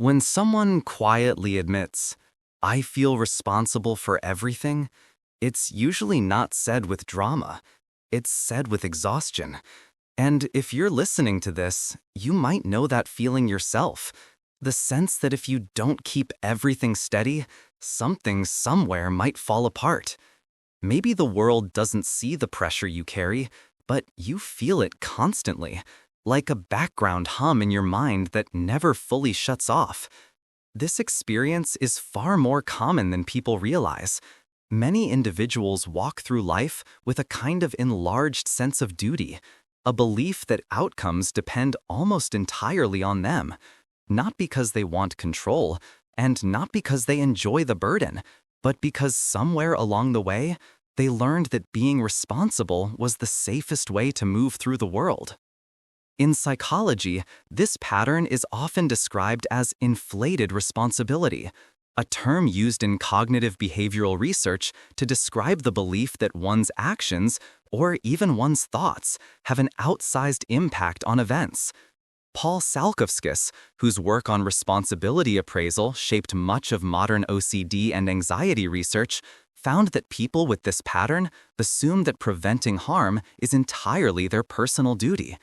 When someone quietly admits, "I feel responsible for everything," it's usually not said with drama. It's said with exhaustion. And if you're listening to this, you might know that feeling yourself. The sense that if you don't keep everything steady, something somewhere might fall apart. Maybe the world doesn't see the pressure you carry, but you feel it constantly, like a background hum in your mind that never fully shuts off. This experience is far more common than people realize. Many individuals walk through life with a kind of enlarged sense of duty, a belief that outcomes depend almost entirely on them, not because they want control, and not because they enjoy the burden, but because somewhere along the way, they learned that being responsible was the safest way to move through the world. In psychology, this pattern is often described as inflated responsibility, a term used in cognitive behavioral research to describe the belief that one's actions, or even one's thoughts, have an outsized impact on events. Paul Salkovskis, whose work on responsibility appraisal shaped much of modern OCD and anxiety research, found that people with this pattern assume that preventing harm is entirely their personal duty.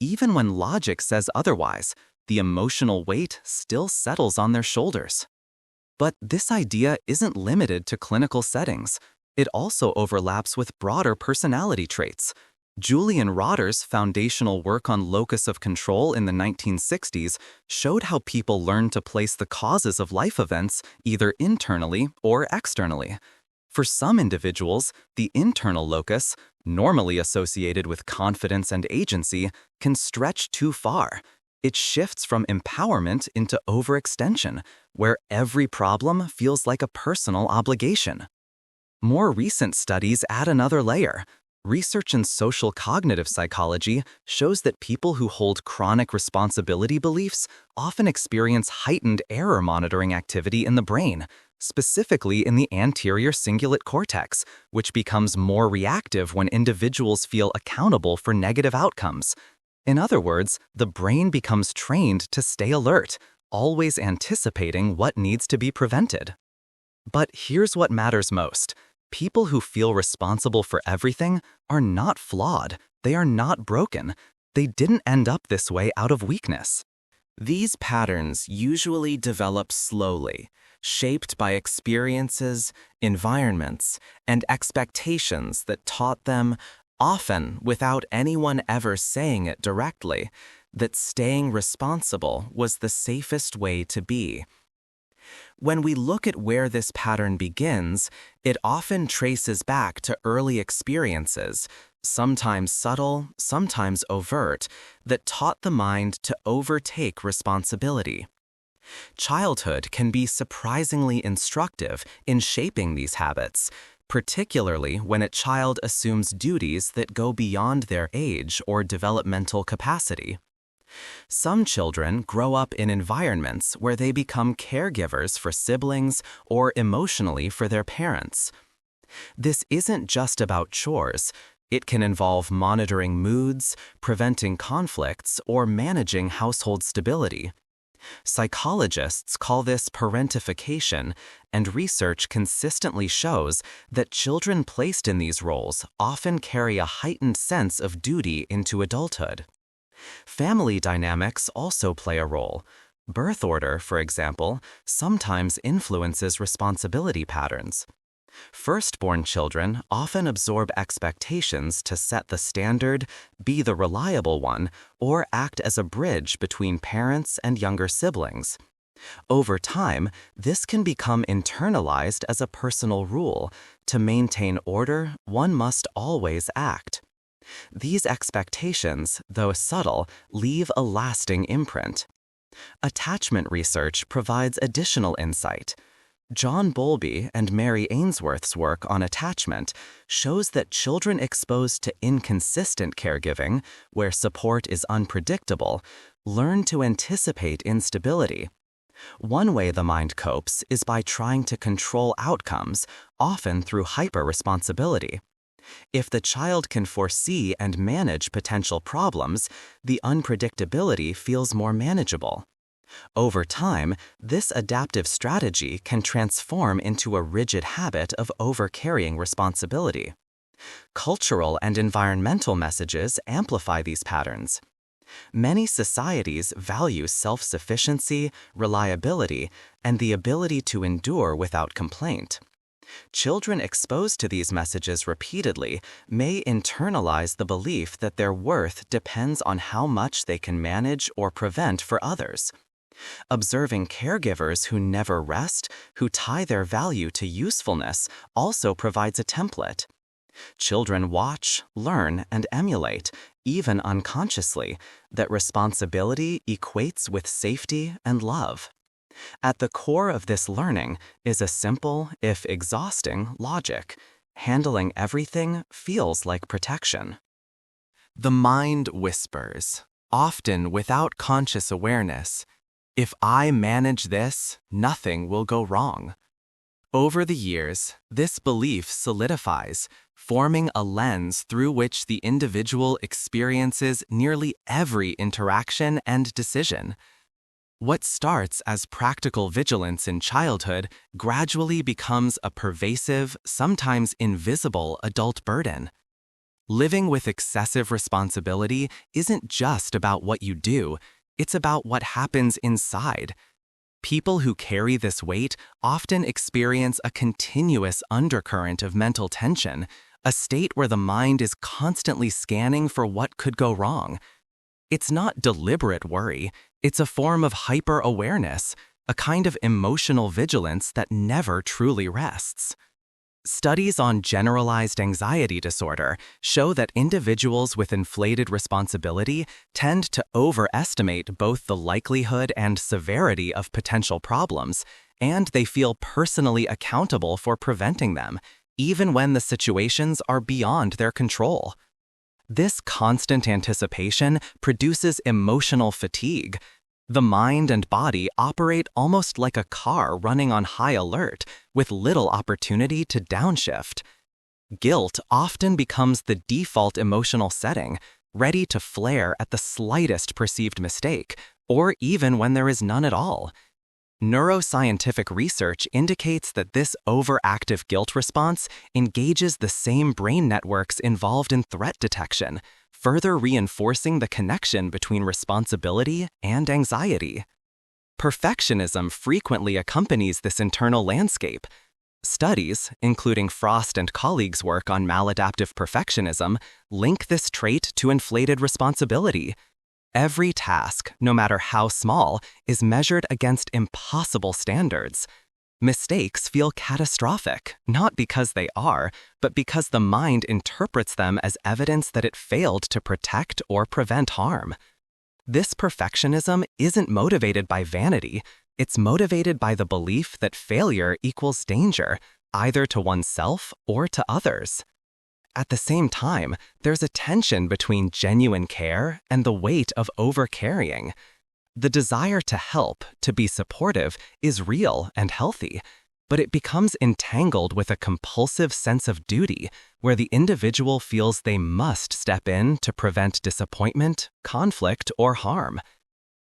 Even when logic says otherwise, the emotional weight still settles on their shoulders. But this idea isn't limited to clinical settings. It also overlaps with broader personality traits. Julian Rotter's foundational work on locus of control in the 1960s showed how people learn to place the causes of life events either internally or externally. For some individuals, the internal locus, normally associated with confidence and agency, can stretch too far. It shifts from empowerment into overextension, where every problem feels like a personal obligation. More recent studies add another layer. Research in social cognitive psychology shows that people who hold chronic responsibility beliefs often experience heightened error monitoring activity in the brain, specifically in the anterior cingulate cortex, which becomes more reactive when individuals feel accountable for negative outcomes. In other words, the brain becomes trained to stay alert, always anticipating what needs to be prevented. But here's what matters most. People who feel responsible for everything are not flawed. They are not broken. They didn't end up this way out of weakness. These patterns usually develop slowly, shaped by experiences, environments, and expectations that taught them, often without anyone ever saying it directly, that staying responsible was the safest way to be. When we look at where this pattern begins, it often traces back to early experiences, sometimes subtle, sometimes overt, that taught the mind to overtake responsibility. Childhood can be surprisingly instructive in shaping these habits, particularly when a child assumes duties that go beyond their age or developmental capacity. Some children grow up in environments where they become caregivers for siblings or emotionally for their parents. This isn't just about chores. It can involve monitoring moods, preventing conflicts, or managing household stability. Psychologists call this parentification, and research consistently shows that children placed in these roles often carry a heightened sense of duty into adulthood. Family dynamics also play a role. Birth order, for example, sometimes influences responsibility patterns. Firstborn children often absorb expectations to set the standard, be the reliable one, or act as a bridge between parents and younger siblings. Over time, this can become internalized as a personal rule. To maintain order, one must always act. These expectations, though subtle, leave a lasting imprint. Attachment research provides additional insight. John Bowlby and Mary Ainsworth's work on attachment shows that children exposed to inconsistent caregiving, where support is unpredictable, learn to anticipate instability. One way the mind copes is by trying to control outcomes, often through hyper-responsibility. If the child can foresee and manage potential problems, the unpredictability feels more manageable. Over time, this adaptive strategy can transform into a rigid habit of overcarrying responsibility. Cultural and environmental messages amplify these patterns. Many societies value self-sufficiency, reliability, and the ability to endure without complaint. Children exposed to these messages repeatedly may internalize the belief that their worth depends on how much they can manage or prevent for others. Observing caregivers who never rest, who tie their value to usefulness, also provides a template. Children watch, learn, and emulate, even unconsciously, that responsibility equates with safety and love. At the core of this learning is a simple, if exhausting, logic. Handling everything feels like protection. The mind whispers, often without conscious awareness, "If I manage this, nothing will go wrong." Over the years, this belief solidifies, forming a lens through which the individual experiences nearly every interaction and decision. What starts as practical vigilance in childhood gradually becomes a pervasive, sometimes invisible adult burden. Living with excessive responsibility isn't just about what you do, it's about what happens inside. People who carry this weight often experience a continuous undercurrent of mental tension, a state where the mind is constantly scanning for what could go wrong. It's not deliberate worry, it's a form of hyper-awareness, a kind of emotional vigilance that never truly rests. Studies on generalized anxiety disorder show that individuals with inflated responsibility tend to overestimate both the likelihood and severity of potential problems, and they feel personally accountable for preventing them, even when the situations are beyond their control. This constant anticipation produces emotional fatigue. The mind and body operate almost like a car running on high alert, with little opportunity to downshift. Guilt often becomes the default emotional setting, ready to flare at the slightest perceived mistake, or even when there is none at all. Neuroscientific research indicates that this overactive guilt response engages the same brain networks involved in threat detection, further reinforcing the connection between responsibility and anxiety. Perfectionism frequently accompanies this internal landscape. Studies, including Frost and colleagues' work on maladaptive perfectionism, link this trait to inflated responsibility. Every task, no matter how small, is measured against impossible standards. Mistakes feel catastrophic, not because they are, but because the mind interprets them as evidence that it failed to protect or prevent harm. This perfectionism isn't motivated by vanity, it's motivated by the belief that failure equals danger, either to oneself or to others. At the same time, there's a tension between genuine care and the weight of overcarrying. The desire to help, to be supportive, is real and healthy, but it becomes entangled with a compulsive sense of duty, where the individual feels they must step in to prevent disappointment, conflict, or harm.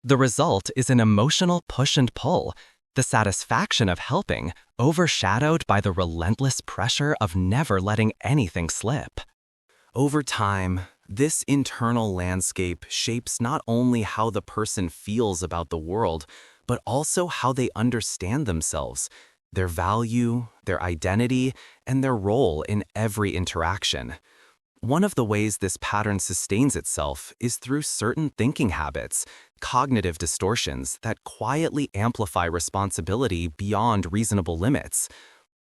The result is an emotional push and pull, the satisfaction of helping, overshadowed by the relentless pressure of never letting anything slip. Over time, this internal landscape shapes not only how the person feels about the world, but also how they understand themselves, their value, their identity, and their role in every interaction. One of the ways this pattern sustains itself is through certain thinking habits, cognitive distortions that quietly amplify responsibility beyond reasonable limits.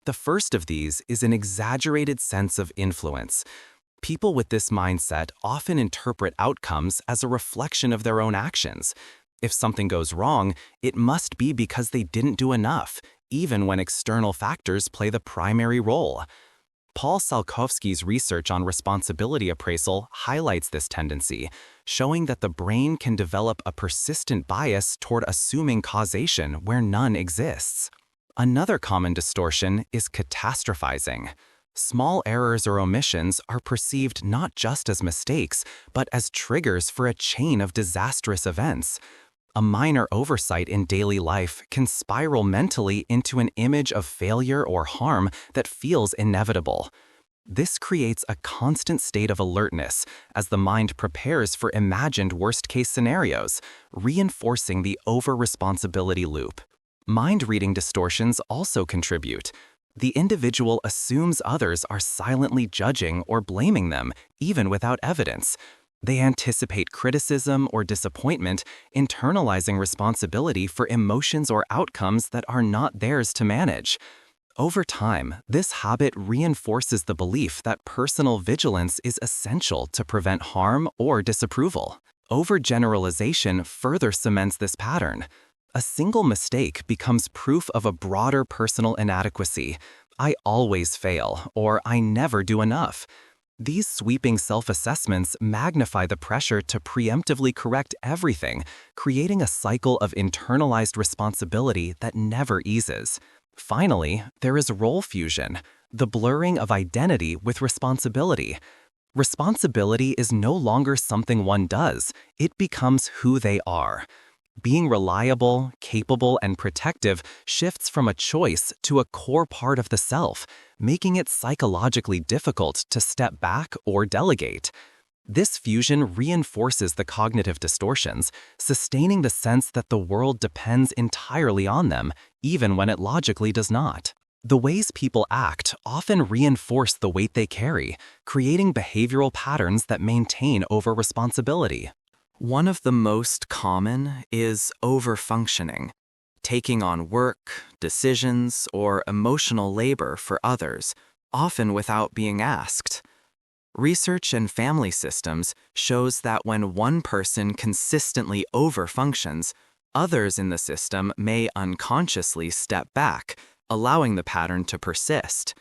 The first of these is an exaggerated sense of influence. People with this mindset often interpret outcomes as a reflection of their own actions. If something goes wrong, it must be because they didn't do enough, even when external factors play the primary role. Paul Salkowski's research on responsibility appraisal highlights this tendency, showing that the brain can develop a persistent bias toward assuming causation where none exists. Another common distortion is catastrophizing. Small errors or omissions are perceived not just as mistakes, but as triggers for a chain of disastrous events. A minor oversight in daily life can spiral mentally into an image of failure or harm that feels inevitable. This creates a constant state of alertness as the mind prepares for imagined worst-case scenarios, reinforcing the over-responsibility loop. Mind-reading distortions also contribute. The individual assumes others are silently judging or blaming them, even without evidence. They anticipate criticism or disappointment, internalizing responsibility for emotions or outcomes that are not theirs to manage. Over time, this habit reinforces the belief that personal vigilance is essential to prevent harm or disapproval. Overgeneralization further cements this pattern. A single mistake becomes proof of a broader personal inadequacy. I always fail, or I never do enough. These sweeping self-assessments magnify the pressure to preemptively correct everything, creating a cycle of internalized responsibility that never eases. Finally, there is role fusion, the blurring of identity with responsibility. Responsibility is no longer something one does, it becomes who they are. Being reliable, capable, and protective shifts from a choice to a core part of the self, making it psychologically difficult to step back or delegate. This fusion reinforces the cognitive distortions, sustaining the sense that the world depends entirely on them, even when it logically does not. The ways people act often reinforce the weight they carry, creating behavioral patterns that maintain over-responsibility. One of the most common is overfunctioning, taking on work, decisions, or emotional labor for others, often without being asked. Research in family systems shows that when one person consistently overfunctions, others in the system may unconsciously step back, allowing the pattern to persist.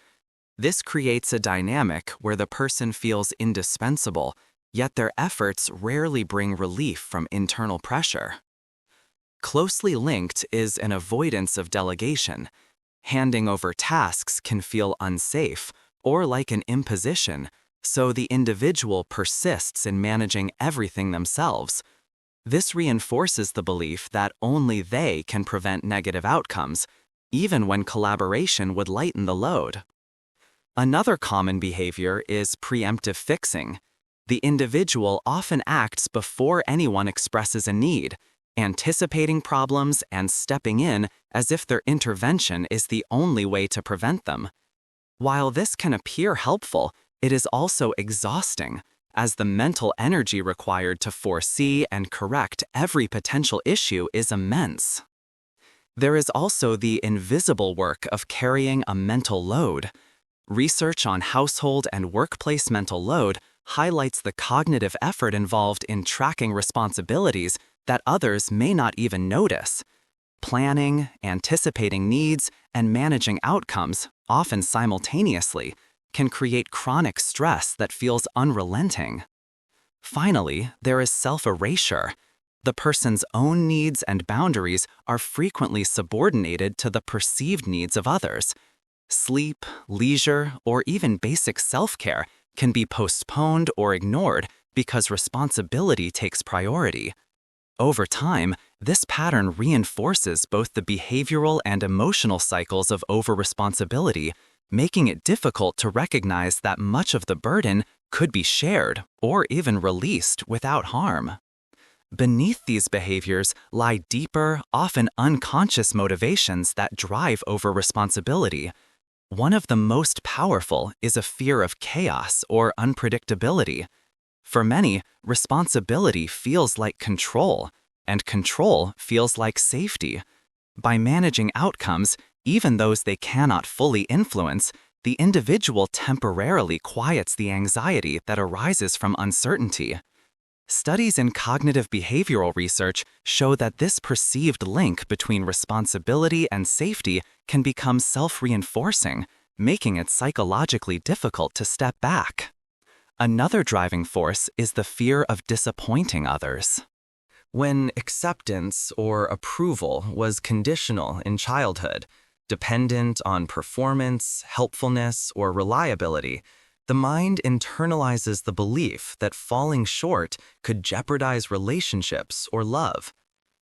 This creates a dynamic where the person feels indispensable, yet their efforts rarely bring relief from internal pressure. Closely linked is an avoidance of delegation. Handing over tasks can feel unsafe or like an imposition, so the individual persists in managing everything themselves. This reinforces the belief that only they can prevent negative outcomes, even when collaboration would lighten the load. Another common behavior is preemptive fixing. The individual often acts before anyone expresses a need, anticipating problems and stepping in as if their intervention is the only way to prevent them. While this can appear helpful, it is also exhausting, as the mental energy required to foresee and correct every potential issue is immense. There is also the invisible work of carrying a mental load. Research on household and workplace mental load highlights the cognitive effort involved in tracking responsibilities that others may not even notice. Planning, anticipating needs, and managing outcomes, often simultaneously, can create chronic stress that feels unrelenting. Finally, there is self-erasure. The person's own needs and boundaries are frequently subordinated to the perceived needs of others. Sleep, leisure, or even basic self-care can be postponed or ignored because responsibility takes priority. Over time, this pattern reinforces both the behavioral and emotional cycles of over-responsibility, making it difficult to recognize that much of the burden could be shared or even released without harm. Beneath these behaviors lie deeper, often unconscious motivations that drive over-responsibility. One of the most powerful is a fear of chaos or unpredictability. For many, responsibility feels like control, and control feels like safety. By managing outcomes, even those they cannot fully influence, the individual temporarily quiets the anxiety that arises from uncertainty. Studies in cognitive behavioral research show that this perceived link between responsibility and safety can become self-reinforcing, making it psychologically difficult to step back. Another driving force is the fear of disappointing others. When acceptance or approval was conditional in childhood, dependent on performance, helpfulness, or reliability, the mind internalizes the belief that falling short could jeopardize relationships or love.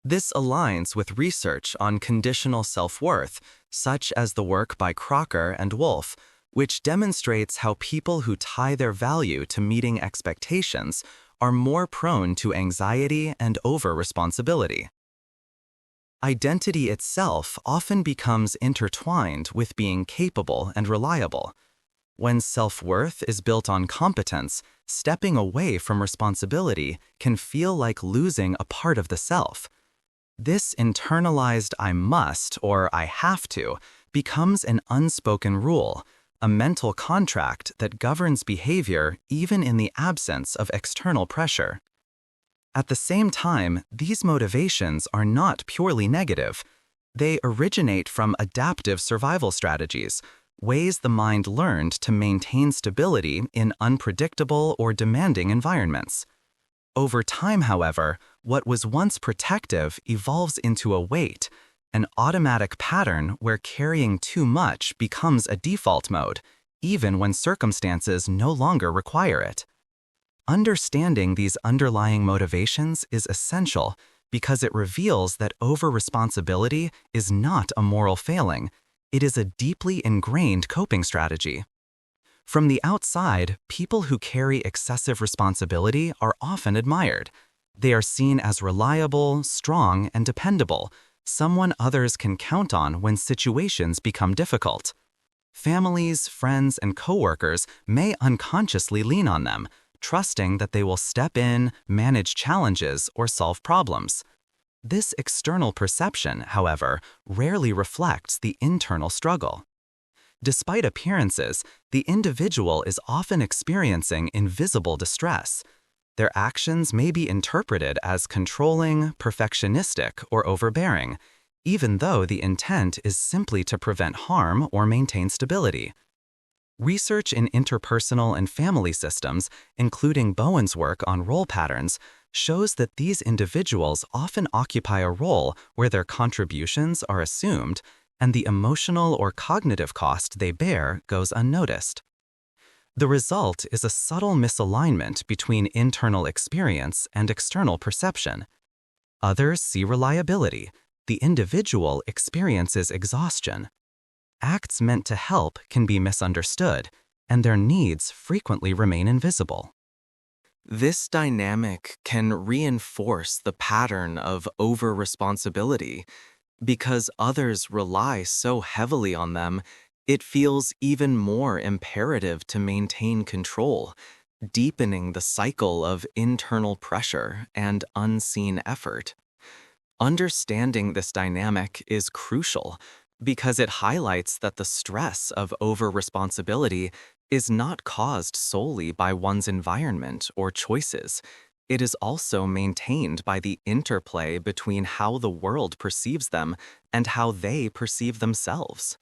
This aligns with research on conditional self-worth, such as the work by Crocker and Wolf, which demonstrates how people who tie their value to meeting expectations are more prone to anxiety and over-responsibility. Identity itself often becomes intertwined with being capable and reliable. When self-worth is built on competence, stepping away from responsibility can feel like losing a part of the self. This internalized "I must" or "I have to" becomes an unspoken rule, a mental contract that governs behavior even in the absence of external pressure. At the same time, these motivations are not purely negative. They originate from adaptive survival strategies, ways the mind learned to maintain stability in unpredictable or demanding environments. Over time, however, what was once protective evolves into a weight, an automatic pattern where carrying too much becomes a default mode, even when circumstances no longer require it. Understanding these underlying motivations is essential because it reveals that over-responsibility is not a moral failing. It is a deeply ingrained coping strategy. From the outside, people who carry excessive responsibility are often admired. They are seen as reliable, strong, and dependable, someone others can count on when situations become difficult. Families, friends, and coworkers may unconsciously lean on them, trusting that they will step in, manage challenges, or solve problems. This external perception, however, rarely reflects the internal struggle. Despite appearances, the individual is often experiencing invisible distress. Their actions may be interpreted as controlling, perfectionistic, or overbearing, even though the intent is simply to prevent harm or maintain stability. Research in interpersonal and family systems, including Bowen's work on role patterns, shows that these individuals often occupy a role where their contributions are assumed and the emotional or cognitive cost they bear goes unnoticed. The result is a subtle misalignment between internal experience and external perception. Others see reliability. The individual experiences exhaustion. Acts meant to help can be misunderstood, and their needs frequently remain invisible. This dynamic can reinforce the pattern of over-responsibility. Because others rely so heavily on them, it feels even more imperative to maintain control, deepening the cycle of internal pressure and unseen effort. Understanding this dynamic is crucial because it highlights that the stress of over-responsibility is not caused solely by one's environment or choices. It is also maintained by the interplay between how the world perceives them and how they perceive themselves.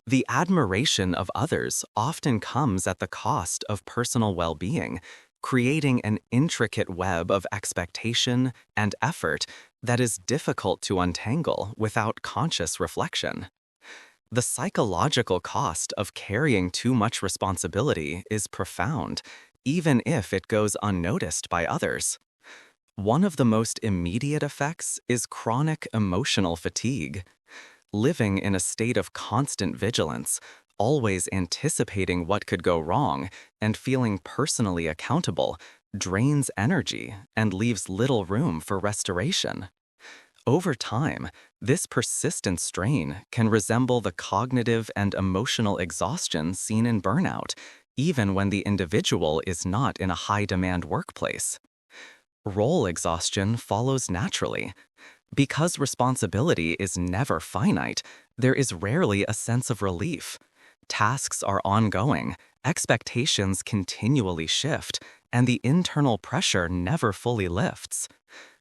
The admiration of others often comes at the cost of personal well-being, creating an intricate web of expectation and effort that is difficult to untangle without conscious reflection. The psychological cost of carrying too much responsibility is profound, even if it goes unnoticed by others. One of the most immediate effects is chronic emotional fatigue. Living in a state of constant vigilance, always anticipating what could go wrong, and feeling personally accountable, drains energy and leaves little room for restoration. Over time, this persistent strain can resemble the cognitive and emotional exhaustion seen in burnout, even when the individual is not in a high-demand workplace. Role exhaustion follows naturally. Because responsibility is never finite, there is rarely a sense of relief. Tasks are ongoing, expectations continually shift, and the internal pressure never fully lifts.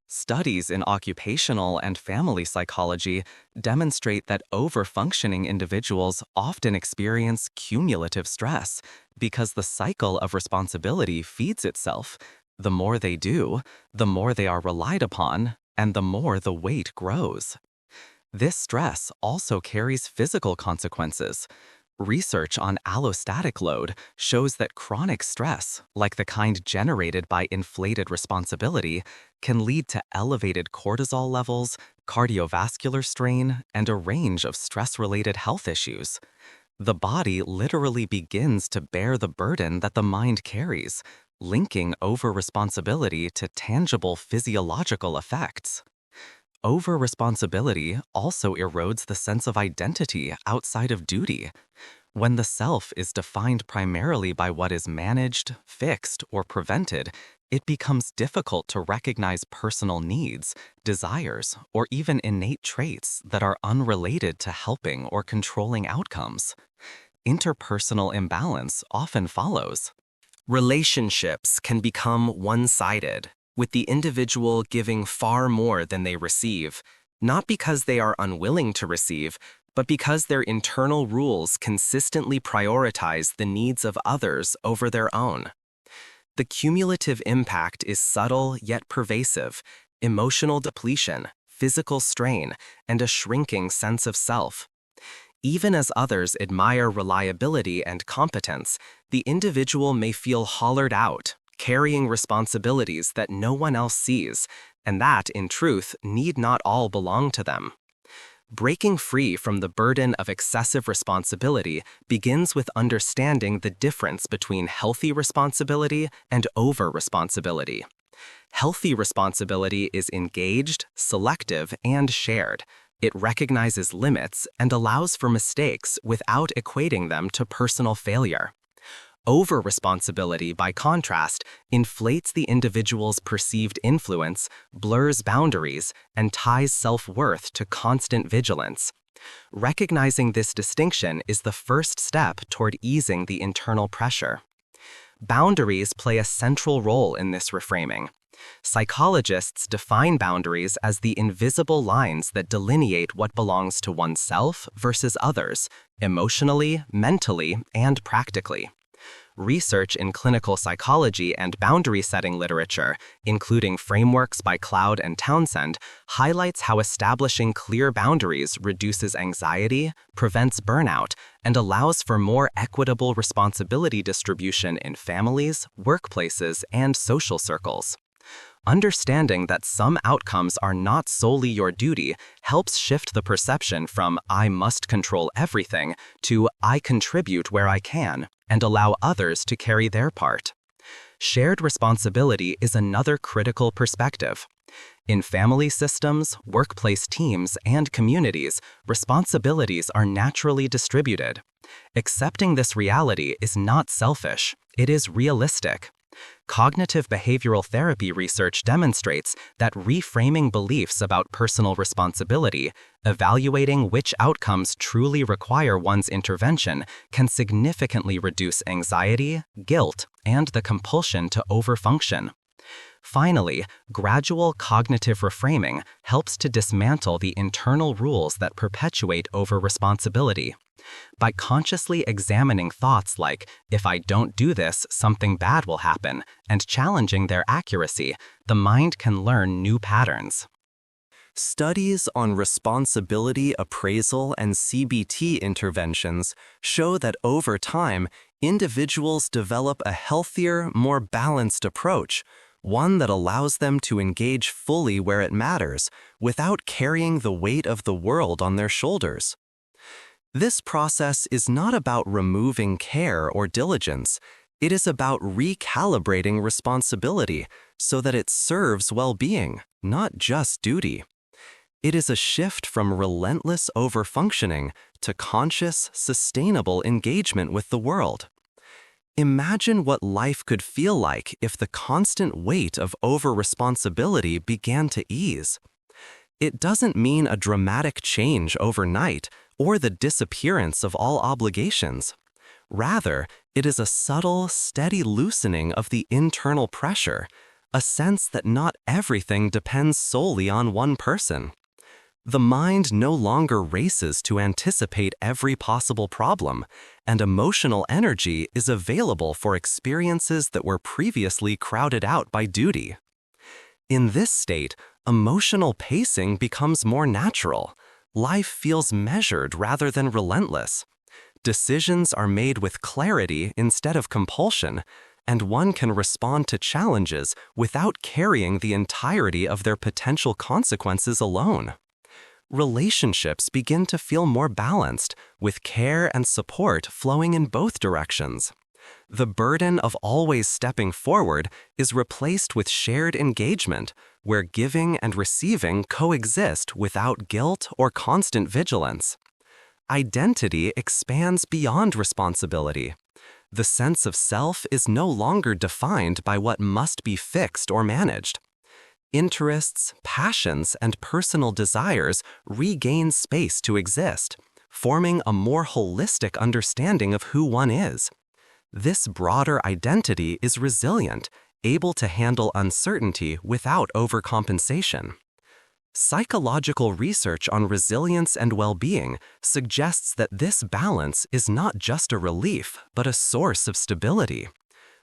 Studies in occupational and family psychology demonstrate that over-functioning individuals often experience cumulative stress because the cycle of responsibility feeds itself. The more they do, the more they are relied upon, and the more the weight grows. This stress also carries physical consequences. Research on allostatic load shows that chronic stress, like the kind generated by inflated responsibility, can lead to elevated cortisol levels, cardiovascular strain, and a range of stress-related health issues. The body literally begins to bear the burden that the mind carries, linking over-responsibility to tangible physiological effects. Over-responsibility also erodes the sense of identity outside of duty. When the self is defined primarily by what is managed, fixed, or prevented, it becomes difficult to recognize personal needs, desires, or even innate traits that are unrelated to helping or controlling outcomes. Interpersonal imbalance often follows. Relationships can become one-sided, with the individual giving far more than they receive, not because they are unwilling to receive, but because their internal rules consistently prioritize the needs of others over their own. The cumulative impact is subtle yet pervasive: emotional depletion, physical strain, and a shrinking sense of self. Even as others admire reliability and competence, the individual may feel hollowed out, carrying responsibilities that no one else sees, and that, in truth, need not all belong to them. Breaking free from the burden of excessive responsibility begins with understanding the difference between healthy responsibility and over-responsibility. Healthy responsibility is engaged, selective, and shared. It recognizes limits and allows for mistakes without equating them to personal failure. Over-responsibility, by contrast, inflates the individual's perceived influence, blurs boundaries, and ties self-worth to constant vigilance. Recognizing this distinction is the first step toward easing the internal pressure. Boundaries play a central role in this reframing. Psychologists define boundaries as the invisible lines that delineate what belongs to oneself versus others, emotionally, mentally, and practically. Research in clinical psychology and boundary-setting literature, including frameworks by Cloud and Townsend, highlights how establishing clear boundaries reduces anxiety, prevents burnout, and allows for more equitable responsibility distribution in families, workplaces, and social circles. Understanding that some outcomes are not solely your duty helps shift the perception from "I must control everything" to "I contribute where I can" and allow others to carry their part. Shared responsibility is another critical perspective. In family systems, workplace teams, and communities, responsibilities are naturally distributed. Accepting this reality is not selfish, it is realistic. Cognitive behavioral therapy research demonstrates that reframing beliefs about personal responsibility, evaluating which outcomes truly require one's intervention, can significantly reduce anxiety, guilt, and the compulsion to overfunction. Finally, gradual cognitive reframing helps to dismantle the internal rules that perpetuate over-responsibility. By consciously examining thoughts like, "If I don't do this, something bad will happen," and challenging their accuracy, the mind can learn new patterns. Studies on responsibility appraisal and CBT interventions show that over time, individuals develop a healthier, more balanced approach, one that allows them to engage fully where it matters, without carrying the weight of the world on their shoulders. This process is not about removing care or diligence. It is about recalibrating responsibility so that it serves well-being, not just duty. It is a shift from relentless overfunctioning to conscious, sustainable engagement with the world. Imagine what life could feel like if the constant weight of over-responsibility began to ease. It doesn't mean a dramatic change overnight or the disappearance of all obligations. Rather, it is a subtle, steady loosening of the internal pressure, a sense that not everything depends solely on one person. The mind no longer races to anticipate every possible problem, and emotional energy is available for experiences that were previously crowded out by duty. In this state, emotional pacing becomes more natural. Life feels measured rather than relentless. Decisions are made with clarity instead of compulsion, and one can respond to challenges without carrying the entirety of their potential consequences alone. Relationships begin to feel more balanced, with care and support flowing in both directions. The burden of always stepping forward is replaced with shared engagement, where giving and receiving coexist without guilt or constant vigilance. Identity expands beyond responsibility. The sense of self is no longer defined by what must be fixed or managed. Interests, passions, and personal desires regain space to exist, forming a more holistic understanding of who one is. This broader identity is resilient, able to handle uncertainty without overcompensation. Psychological research on resilience and well-being suggests that this balance is not just a relief, but a source of stability.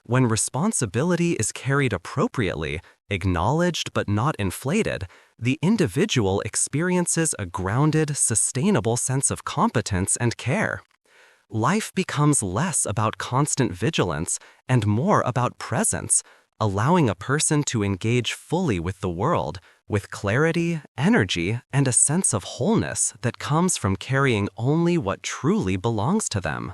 When responsibility is carried appropriately, acknowledged but not inflated, the individual experiences a grounded, sustainable sense of competence and care. Life becomes less about constant vigilance and more about presence, allowing a person to engage fully with the world, with clarity, energy, and a sense of wholeness that comes from carrying only what truly belongs to them.